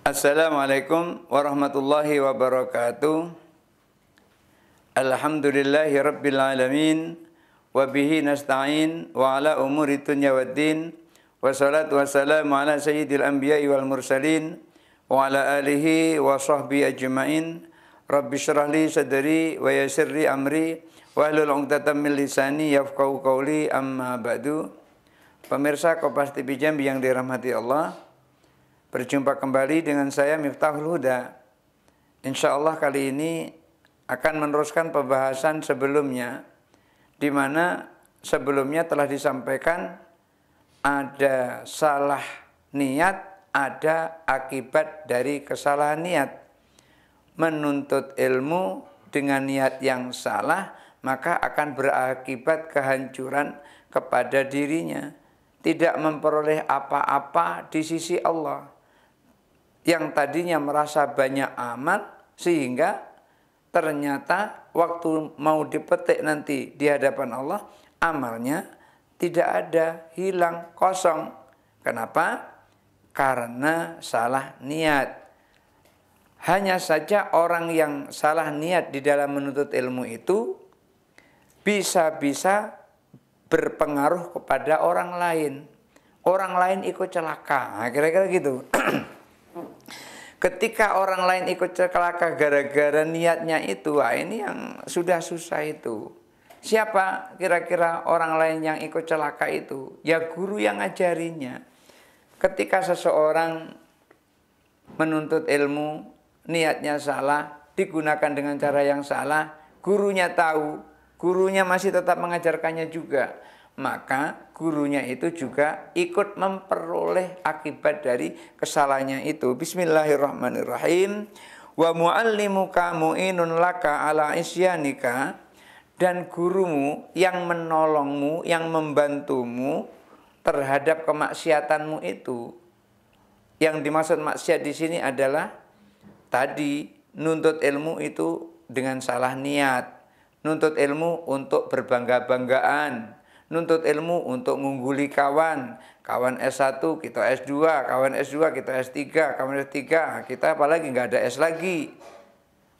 Assalamualaikum warahmatullahi wabarakatuh. Alhamdulillahi rabbil alamin. Wa bihi nasta'in wa ala umuri dunya waddin. Wassalatu wassalamu ala sayyidil anbiya'i wal mursalin wa ala alihi wa sahbihi ajma'in. Rabbi syrah li sadri wa yassir li amri wahlul 'uqdatam min lisani yafqahu qawli, amma ba'du. Pemirsa Kompas TV Jambi yang dirahmati Allah, berjumpa kembali dengan saya Miftahul Huda. Insya Allah kali ini akan meneruskan pembahasan sebelumnya, di mana sebelumnya telah disampaikan ada salah niat, ada akibat dari kesalahan niat. Menuntut ilmu dengan niat yang salah, maka akan berakibat kehancuran kepada dirinya. Tidak memperoleh apa-apa di sisi Allah. Yang tadinya merasa banyak amal, sehingga ternyata waktu mau dipetik nanti di hadapan Allah, amalnya tidak ada, hilang, kosong. Kenapa? Karena salah niat. Hanya saja orang yang salah niat di dalam menuntut ilmu itu bisa-bisa berpengaruh kepada orang lain. Orang lain ikut celaka. Nah, kira-kira gitu. Ketika orang lain ikut celaka gara-gara niatnya itu, wah ini yang sudah susah itu. Siapa kira-kira orang lain yang ikut celaka itu? Ya guru yang ngajarinya. Ketika seseorang menuntut ilmu, niatnya salah, digunakan dengan cara yang salah, gurunya tahu, gurunya masih tetap mengajarkannya juga, maka gurunya itu juga ikut memperoleh akibat dari kesalahannya itu. Bismillahirrahmanirrahim. Wa muallimuka mu'inun laka ala isyanika, dan gurumu yang menolongmu, yang membantumu terhadap kemaksiatanmu itu. Yang dimaksud maksiat di sini adalah tadi nuntut ilmu itu dengan salah niat, nuntut ilmu untuk berbangga-banggaan, nuntut ilmu untuk mengungguli kawan. Kawan S1 kita S2, kawan S2 kita S3, kawan S3 kita apalagi nggak ada S lagi.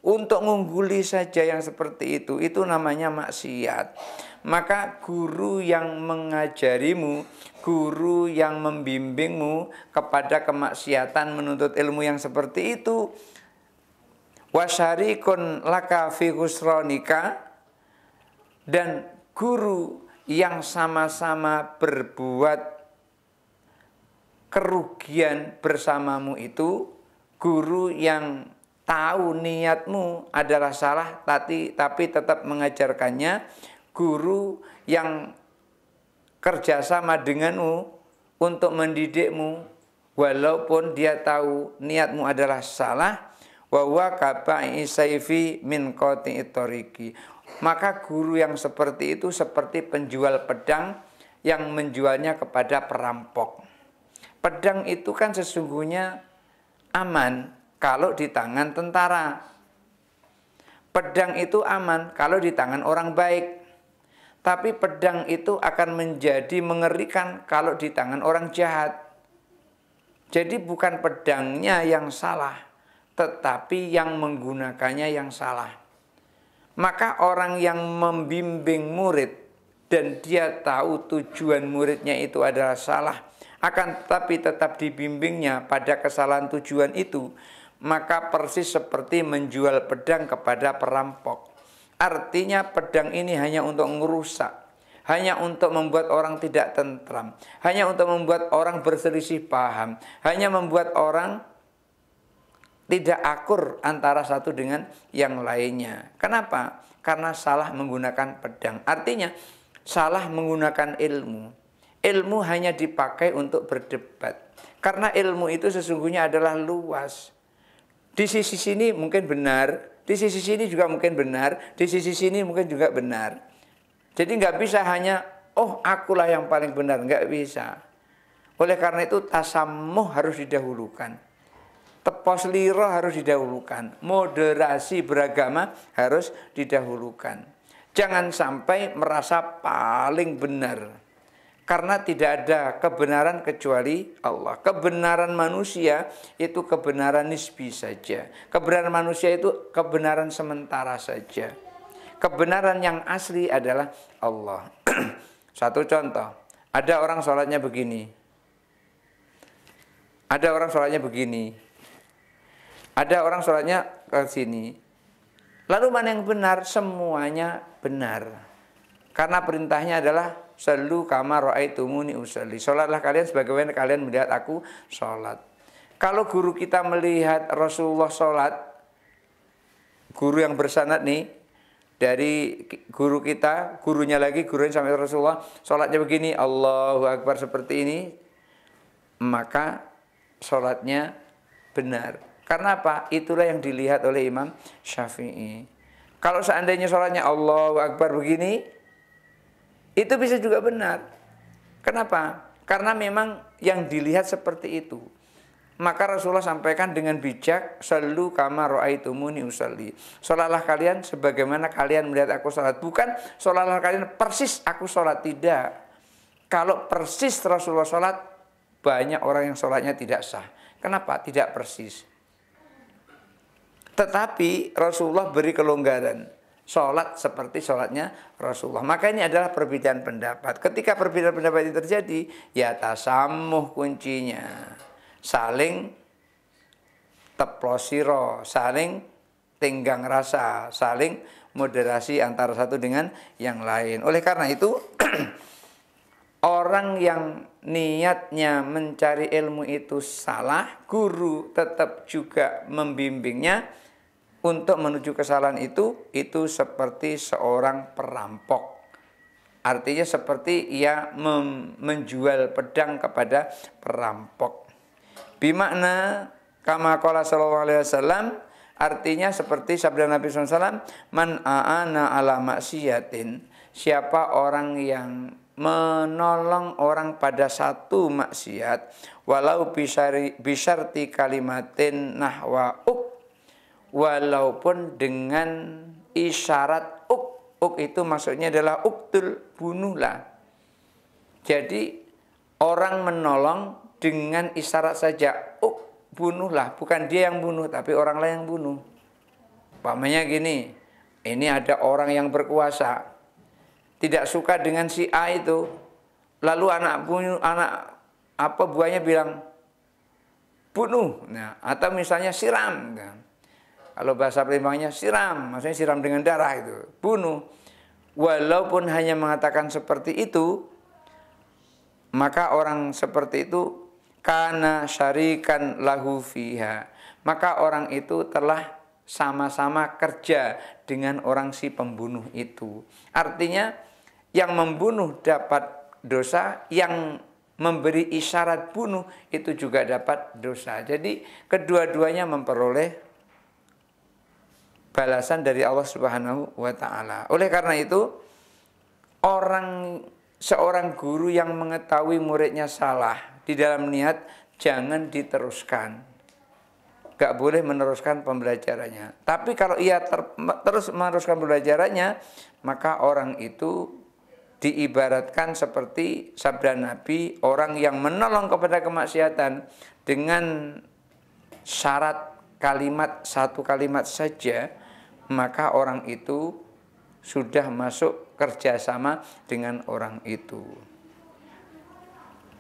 Untuk mengungguli saja yang seperti itu namanya maksiat. Maka guru yang mengajarimu, guru yang membimbingmu kepada kemaksiatan menuntut ilmu yang seperti itu, wasyarikun laka fi khusronika, dan guru yang sama-sama berbuat kerugian bersamamu itu, guru yang tahu niatmu adalah salah tapi tetap mengajarkannya, guru yang kerjasama denganmu untuk mendidikmu walaupun dia tahu niatmu adalah salah, wa huwa kaba'i sayfi min qati'it thariqi. Maka guru yang seperti itu seperti penjual pedang yang menjualnya kepada perampok. Pedang itu kan sesungguhnya aman kalau di tangan tentara. Pedang itu aman kalau di tangan orang baik. Tapi pedang itu akan menjadi mengerikan kalau di tangan orang jahat. Jadi bukan pedangnya yang salah, tetapi yang menggunakannya yang salah. Maka orang yang membimbing murid dan dia tahu tujuan muridnya itu adalah salah, akan tetapi tetap dibimbingnya pada kesalahan tujuan itu, maka persis seperti menjual pedang kepada perampok. Artinya pedang ini hanya untuk merusak, hanya untuk membuat orang tidak tentram, hanya untuk membuat orang berselisih paham, hanya membuat orang tidak akur antara satu dengan yang lainnya. Kenapa? Karena salah menggunakan pedang. Artinya salah menggunakan ilmu. Ilmu hanya dipakai untuk berdebat. Karena ilmu itu sesungguhnya adalah luas. Di sisi sini mungkin benar, di sisi sini juga mungkin benar, di sisi sini mungkin juga benar. Jadi nggak bisa hanya, oh akulah yang paling benar, nggak bisa. Oleh karena itu tasamuh harus didahulukan. Tepos liro harus didahulukan. Moderasi beragama harus didahulukan. Jangan sampai merasa paling benar. Karena tidak ada kebenaran kecuali Allah. Kebenaran manusia itu kebenaran nisbi saja. Kebenaran manusia itu kebenaran sementara saja. Kebenaran yang asli adalah Allah. Satu contoh, ada orang sholatnya begini. Ada orang sholatnya begini. Ada orang sholatnya ke sini. Lalu mana yang benar? Semuanya benar. Karena perintahnya adalah sallu kama ra'aitumuni usalli. Sholatlah kalian sebagaimana kalian melihat aku sholat. Kalau guru kita melihat Rasulullah sholat, guru yang bersanad nih, dari guru kita, gurunya lagi, gurunya sampai Rasulullah, sholatnya begini, Allahu Akbar seperti ini, maka sholatnya benar. Karena apa? Itulah yang dilihat oleh Imam Syafi'i. Kalau seandainya sholatnya Allahu Akbar begini, itu bisa juga benar. Kenapa? Karena memang yang dilihat seperti itu. Maka Rasulullah sampaikan dengan bijak, sallu kama ra'aitumuni usalli. Sholatlah kalian sebagaimana kalian melihat aku sholat. Bukan sholatlah kalian persis aku sholat, tidak. Kalau persis Rasulullah sholat, banyak orang yang sholatnya tidak sah. Kenapa? Tidak persis. Tetapi Rasulullah beri kelonggaran. Sholat seperti sholatnya Rasulullah. Maka ini adalah perbedaan pendapat. Ketika perbedaan pendapat ini terjadi, ya tasamuh kuncinya. Saling teplosiro, saling tenggang rasa, saling moderasi antara satu dengan yang lain. Oleh karena itu, orang yang niatnya mencari ilmu itu salah, guru tetap juga membimbingnya untuk menuju kesalahan itu seperti seorang perampok. Artinya seperti ia menjual pedang kepada perampok. Bimakna kama qala sallallahu alaihi wasallam, artinya seperti sabda Nabi SAW, man aana ala maksiatin, siapa orang yang menolong orang pada satu maksiat, walau bisyarti kalimatin nahwa walaupun dengan isyarat uk itu maksudnya adalah uktul, bunuhlah. Jadi orang menolong dengan isyarat saja, bunuhlah, bukan dia yang bunuh tapi orang lain yang bunuh. Umpamanya gini, ini ada orang yang berkuasa tidak suka dengan si A itu, lalu anak buahnya bilang bunuh, nah, atau misalnya siram, nah. Kalau bahasa Palembangnya siram, maksudnya siram dengan darah itu, bunuh. Walaupun hanya mengatakan seperti itu, maka orang seperti itu kana syarikan lahu fiha. Maka orang itu telah sama-sama kerja dengan orang si pembunuh itu. Artinya yang membunuh dapat dosa, yang memberi isyarat bunuh itu juga dapat dosa. Jadi kedua-duanya memperoleh balasan dari Allah Subhanahu wa ta'ala. Oleh karena itu, seorang guru yang mengetahui muridnya salah di dalam niat, jangan diteruskan. Gak boleh meneruskan pembelajarannya. Tapi kalau ia terus meneruskan pembelajarannya, maka orang itu diibaratkan seperti sabda Nabi, orang yang menolong kepada kemaksiatan dengan syarat kalimat, satu kalimat saja, maka orang itu sudah masuk kerjasama dengan orang itu.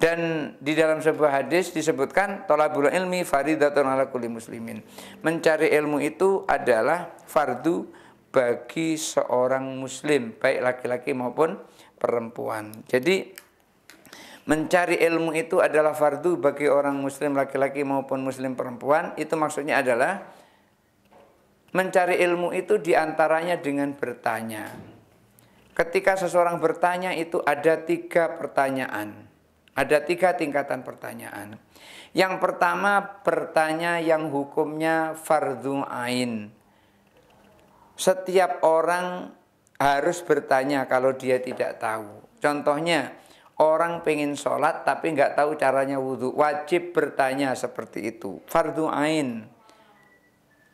Dan di dalam sebuah hadis disebutkan thalabul ilmi faridatun ala kulli muslimin. Mencari ilmu itu adalah fardu bagi seorang muslim, baik laki-laki maupun perempuan. Jadi mencari ilmu itu adalah fardu bagi orang muslim laki-laki maupun muslim perempuan. Itu maksudnya adalah mencari ilmu itu diantaranya dengan bertanya. Ketika seseorang bertanya itu ada 3 pertanyaan. Ada 3 tingkatan pertanyaan. Yang pertama bertanya yang hukumnya fardhu ain. Setiap orang harus bertanya kalau dia tidak tahu. Contohnya orang pengen sholat tapi nggak tahu caranya wudhu. Wajib bertanya seperti itu. Fardhu ain.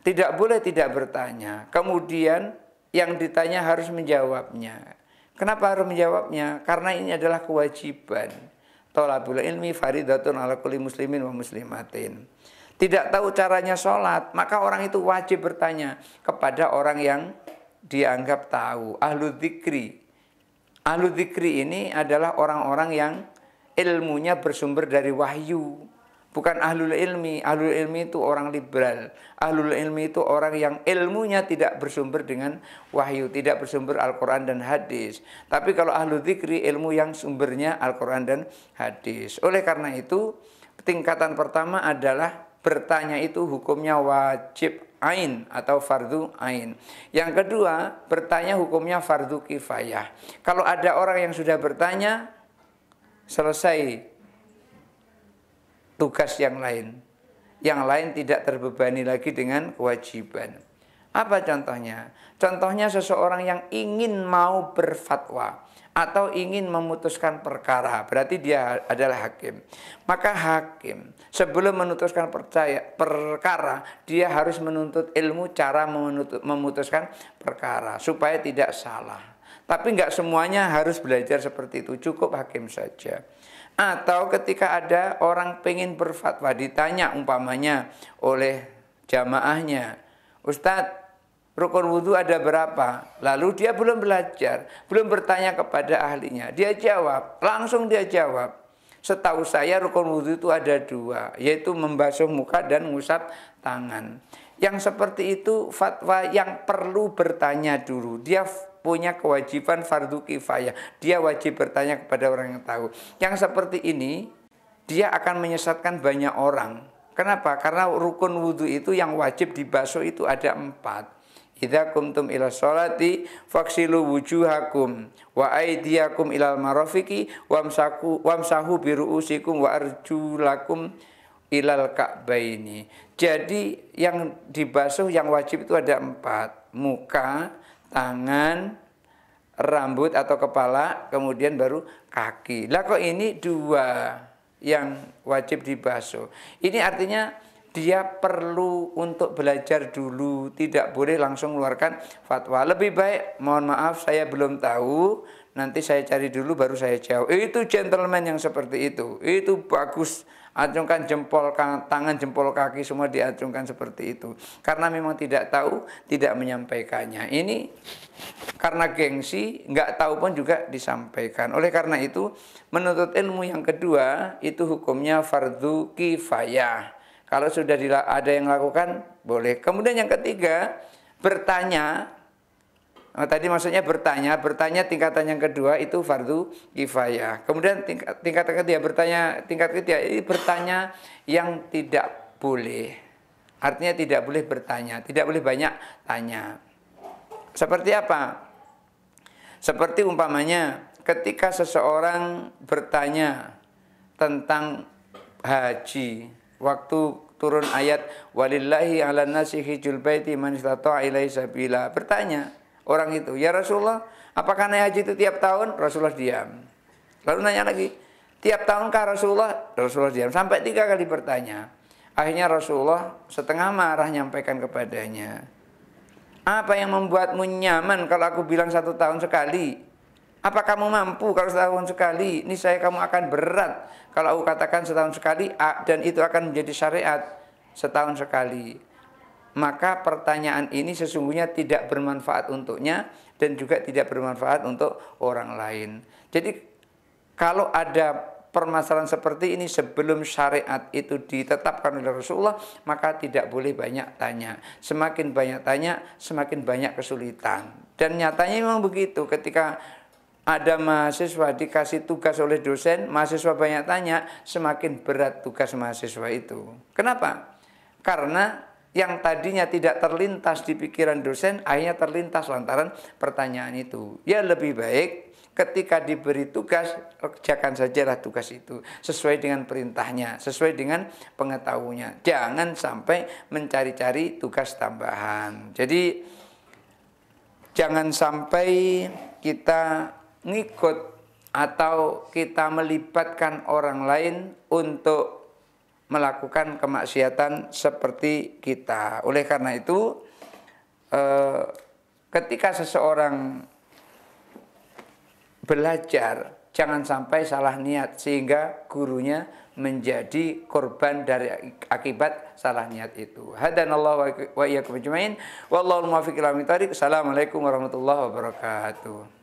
Tidak boleh tidak bertanya. Kemudian yang ditanya harus menjawabnya. Kenapa harus menjawabnya? Karena ini adalah kewajiban. Thalabul ilmi faridatun ala kulli muslimin wa muslimatin. Tidak tahu caranya sholat, maka orang itu wajib bertanya kepada orang yang dianggap tahu. Ahlu dzikri. Ahlu dzikri ini adalah orang-orang yang ilmunya bersumber dari wahyu. Bukan ahlul ilmi. Ahlul ilmi itu orang liberal. Ahlul ilmi itu orang yang ilmunya tidak bersumber dengan wahyu, tidak bersumber Al-Quran dan hadis. Tapi kalau ahlul dzikri, ilmu yang sumbernya Al-Quran dan hadis. Oleh karena itu, tingkatan pertama adalah bertanya itu hukumnya wajib ain atau fardu ain. Yang kedua, bertanya hukumnya fardu kifayah. Kalau ada orang yang sudah bertanya, selesai tugas yang lain. Yang lain tidak terbebani lagi dengan kewajiban. Apa contohnya? Contohnya seseorang yang ingin mau berfatwa atau ingin memutuskan perkara, berarti dia adalah hakim. Maka hakim sebelum memutuskan perkara, dia harus menuntut ilmu cara memutuskan perkara supaya tidak salah. Tapi nggak semuanya harus belajar seperti itu, cukup hakim saja. Atau ketika ada orang pengen berfatwa, ditanya umpamanya oleh jamaahnya, Ustadz, rukun wudhu ada berapa? Lalu dia belum belajar, belum bertanya kepada ahlinya. Dia jawab, langsung dia jawab. Setahu saya rukun wudhu itu ada 2, yaitu membasuh muka dan mengusap tangan. Yang seperti itu fatwa yang perlu bertanya dulu. Dia punya kewajiban fardu kifayah. Dia wajib bertanya kepada orang yang tahu. Yang seperti ini, dia akan menyesatkan banyak orang. Kenapa? Karena rukun wudhu itu yang wajib dibasuh itu ada 4. Idza kumtum ila sholati faksilu wujuhakum wa aydiyakum ilal marafiqi wamsahu biruusikum wa arjulakum ilal ka'baini. Jadi yang dibasuh yang wajib itu ada 4. Muka, tangan, rambut atau kepala, kemudian baru kaki. Lah kok ini 2 yang wajib dibasuh. Ini artinya dia perlu untuk belajar dulu, tidak boleh langsung mengeluarkan fatwa. Lebih baik, mohon maaf saya belum tahu, nanti saya cari dulu baru saya jawab. Itu gentleman yang seperti itu bagus. Acungkan jempol tangan, jempol kaki semua diacungkan seperti itu. Karena memang tidak tahu, tidak menyampaikannya. Ini karena gengsi, nggak tahu pun juga disampaikan. Oleh karena itu, menuntut ilmu yang kedua, itu hukumnya fardu kifayah. Kalau sudah ada yang lakukan, boleh. Kemudian yang ketiga, bertanya. Tadi maksudnya bertanya tingkatan yang kedua itu fardu kifayah. Kemudian tingkatan ketiga ini bertanya yang tidak boleh. Artinya tidak boleh bertanya, tidak boleh banyak tanya. Seperti apa? Seperti umpamanya ketika seseorang bertanya tentang haji, waktu turun ayat walillahi 'alan nasi hijjul baiti man istata'a ilaihi sabila. Bertanya orang itu, ya Rasulullah, apakah naik haji itu tiap tahun? Rasulullah diam. Lalu nanya lagi, tiap tahunkah Rasulullah? Rasulullah diam. Sampai 3 kali bertanya. Akhirnya Rasulullah setengah marah nyampaikan kepadanya, apa yang membuatmu nyaman kalau aku bilang 1 tahun sekali? Apa kamu mampu kalau 1 tahun sekali? Ini saya kamu akan berat kalau aku katakan 1 tahun sekali, dan itu akan menjadi syariat 1 tahun sekali. Maka pertanyaan ini sesungguhnya tidak bermanfaat untuknya dan juga tidak bermanfaat untuk orang lain. Jadi kalau ada permasalahan seperti ini sebelum syariat itu ditetapkan oleh Rasulullah, maka tidak boleh banyak tanya. Semakin banyak tanya, semakin banyak kesulitan. Dan nyatanya memang begitu. Ketika ada mahasiswa dikasih tugas oleh dosen, mahasiswa banyak tanya, semakin berat tugas mahasiswa itu. Kenapa? Karena yang tadinya tidak terlintas di pikiran dosen, akhirnya terlintas lantaran pertanyaan itu. Ya lebih baik ketika diberi tugas, kerjakan sajalah tugas itu sesuai dengan perintahnya, sesuai dengan pengetahuannya. Jangan sampai mencari-cari tugas tambahan. Jadi jangan sampai kita ngikut atau kita melibatkan orang lain untuk melakukan kemaksiatan seperti kita. Oleh karena itu, ketika seseorang belajar, jangan sampai salah niat sehingga gurunya menjadi korban dari akibat salah niat itu. Hadanallahu wa iyyakum ajmain. Wallahu muwaffiq ila aqwamit thoriq. Assalamualaikum warahmatullahi wabarakatuh.